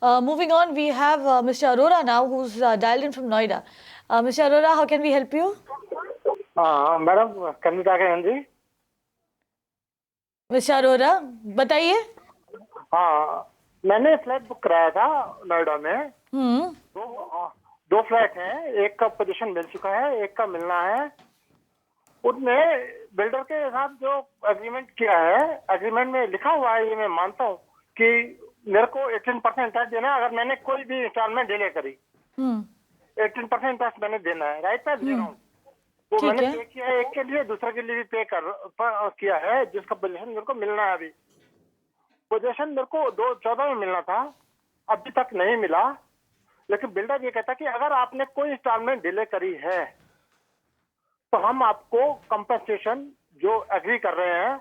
Moving on, we have Mr. Arora now, who's dialed in from Noida. Mr. Arora, how can we help you? Madam Kanita के ji. Mr. Arora, बताइए। हाँ, मैंने flat book कराया था नोएडा में। दो फ्लैट हैं, एक का पोजीशन मिल चुका है, एक का मिलना है। उसमें बिल्डर के साथ जो एग्रीमेंट किया है, एग्रीमेंट में लिखा हुआ है, ये मैं मानता हूँ कि मेरे को 18% इंटरेस्ट देना है अगर मैंने कोई भी इंस्टॉलमेंट डिले करी। 18% इंटरेस्ट मैंने देना है, राइट है, दे रहा हूँ। वो मैंने पे किया है, एक के लिए, दूसरे के लिए भी पे किया है, जिसका पोजीशन मेरे को मिलना है। अभी पोजीशन मेरे को 2014 में मिलना था, अभी तक नहीं मिला। लेकिन बिल्डर ये कहता कि अगर आपने कोई इंस्टॉलमेंट डिले करी है तो हम आपको कंपनसेशन जो एग्री कर रहे हैं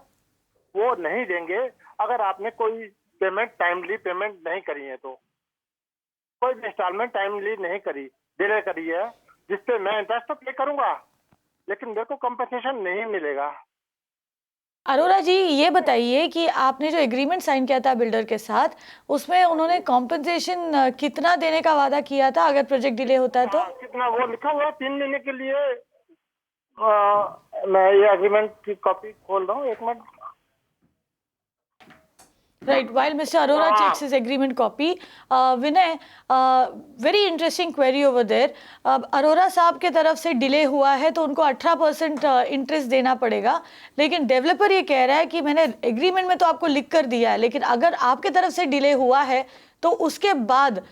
वो नहीं देंगे, अगर आपने कोई पेमेंट टाइमली पेमेंट नहीं करी है। तो कोई भी इंस्टॉलमेंट टाइमली नहीं करी, डिले करी है, जिसपे मैं इंटरेस्ट तो पे करूंगा लेकिन मेरे को कंपनसेशन नहीं मिलेगा। अरोरा जी, ये बताइए कि आपने जो एग्रीमेंट साइन किया था बिल्डर के साथ, उसमें उन्होंने कॉम्पनसेशन कितना देने का वादा किया था अगर प्रोजेक्ट डिले होता है तो? कितना वो लिखा हुआ 3 महीने के लिए। मैं ये एग्रीमेंट की कॉपी खोल रहा हूँ, एक minute. Right, while Mr. Arora checks his agreement copy, Vinay, very interesting query over there. Arora साहब के तरफ से डिले हुआ है तो उनको 18% इंटरेस्ट देना पड़ेगा, लेकिन डेवलपर ये कह रहा है कि मैंने एग्रीमेंट में तो आपको लिख कर दिया है, लेकिन अगर आपके तरफ से डिले हुआ है तो उसके बाद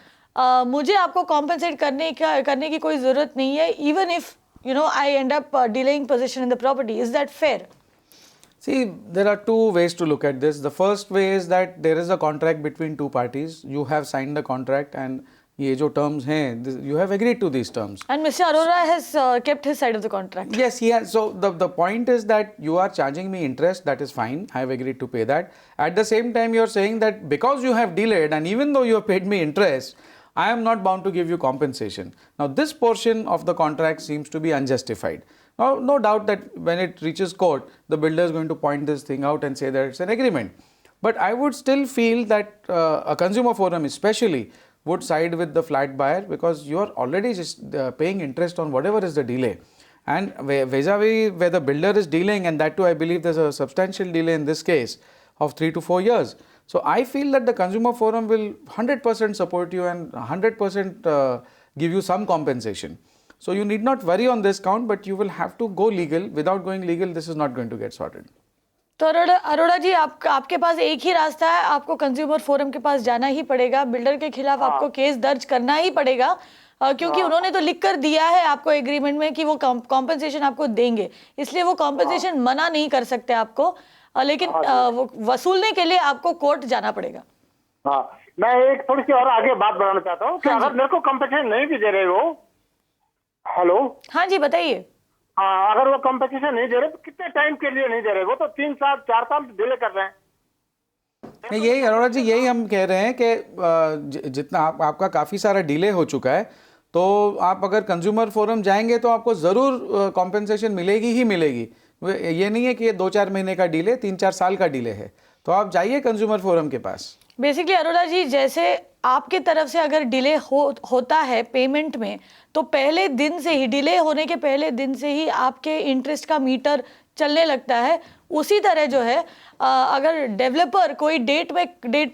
मुझे आपको कॉम्पेंसेट करने की कोई ज़रूरत नहीं है, even if I end up delaying possession in the property. Is that fair? See, there are two ways to look at this. The first way is that there is a contract between two parties. You have signed the contract and ये जो terms हैं, you have agreed to these terms. And Mr. Arora has kept his side of the contract. Yes, he has. So the point is that you are charging me interest. That is fine. I have agreed to pay that. At the same time, you are saying that because you have delayed and even though you have paid me interest, I am not bound to give you compensation. Now, this portion of the contract seems to be unjustified. Now, no doubt that when it reaches court, the builder is going to point this thing out and say that it's an agreement. But I would still feel that a consumer forum especially would side with the flat buyer because you are already just paying interest on whatever is the delay. And vis-a-vis where the builder is dealing, and that too I believe there's a substantial delay in this case of 3 to 4 years. So I feel that the consumer forum will 100% support you and 100% give you some compensation. So you need not worry on this count, but you will have to go legal. Without going legal, this is not going to get sorted. तो अरोड़ा जी, आपके पास एक ही रास्ता है, आपको consumer forum के पास जाना ही पड़ेगा, builder के खिलाफ आपको केस दर्ज करना ही पड़ेगा, क्योंकि उन्होंने तो लिख कर दिया है आपको एग्रीमेंट में कि वो कॉम्पेंसेशन आपको देंगे, इसलिए वो कॉम्पेंसेशन मना नहीं कर सकते आपको, लेकिन वो वसूलने के लिए आपको कोर्ट जाना पड़ेगा। हाँ, मैं एक थोड़ी सी और आगे बात बढ़ाना चाहता हूँ कि अगर मेरे को कॉम्पेंसेशन नहीं भी दे रहे हो, हेलो, हाँ जी बताइए। हाँ, अगर वो कॉम्पेंसेशन नहीं दे रहे तो कितने टाइम के लिए नहीं दे रहे? वो तो 3 साल 4 साल डिले कर रहे हैं। यही अरोड़ा जी, यही हम कह रहे हैं कि जितना आपका काफ़ी सारा डिले हो चुका है, तो आप अगर कंज्यूमर फोरम जाएंगे तो आपको ज़रूर कॉम्पेंसेशन मिलेगी ही मिलेगी। ये नहीं है कि ये 2-4 महीने का डिले, 3-4 साल का डिले है, तो आप जाइए कंज्यूमर फोरम के पास। बेसिकली अरोड़ा जी, जैसे आपके तरफ से अगर डिले होता है पेमेंट में, तो पहले दिन से ही, डिले होने के पहले दिन से ही आपके इंटरेस्ट का मीटर चलने लगता है। उसी तरह जो है, अगर डेवलपर कोई डेट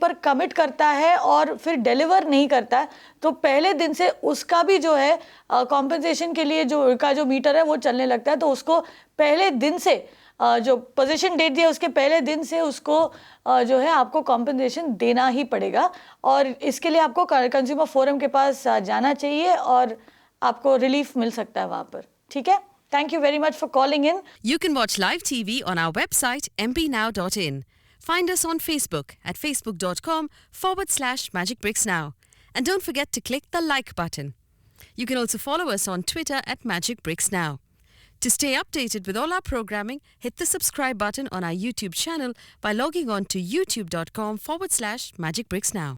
पर कमिट करता है और फिर डिलीवर नहीं करता है, तो पहले दिन से उसका भी जो है कॉम्पेंसेशन के लिए जो मीटर है वो चलने लगता है। तो उसको पहले दिन से, जो पोजीशन डेट दिया उसके पहले दिन से उसको जो है आपको कॉम्पेंसेशन देना ही पड़ेगा, और इसके लिए आपको कंज्यूमर फोरम के पास जाना चाहिए और आपको रिलीफ मिल सकता है वहाँ पर। ठीक है, thank you very much for calling in. You can watch live TV on our website mpnow.in. Find us on Facebook at facebook.com/magicbricksnow. And don't forget to click the like button. You can also follow us on Twitter at magicbricksnow. To stay updated with all our programming, hit the subscribe button on our YouTube channel by logging on to youtube.com/magicbricksnow.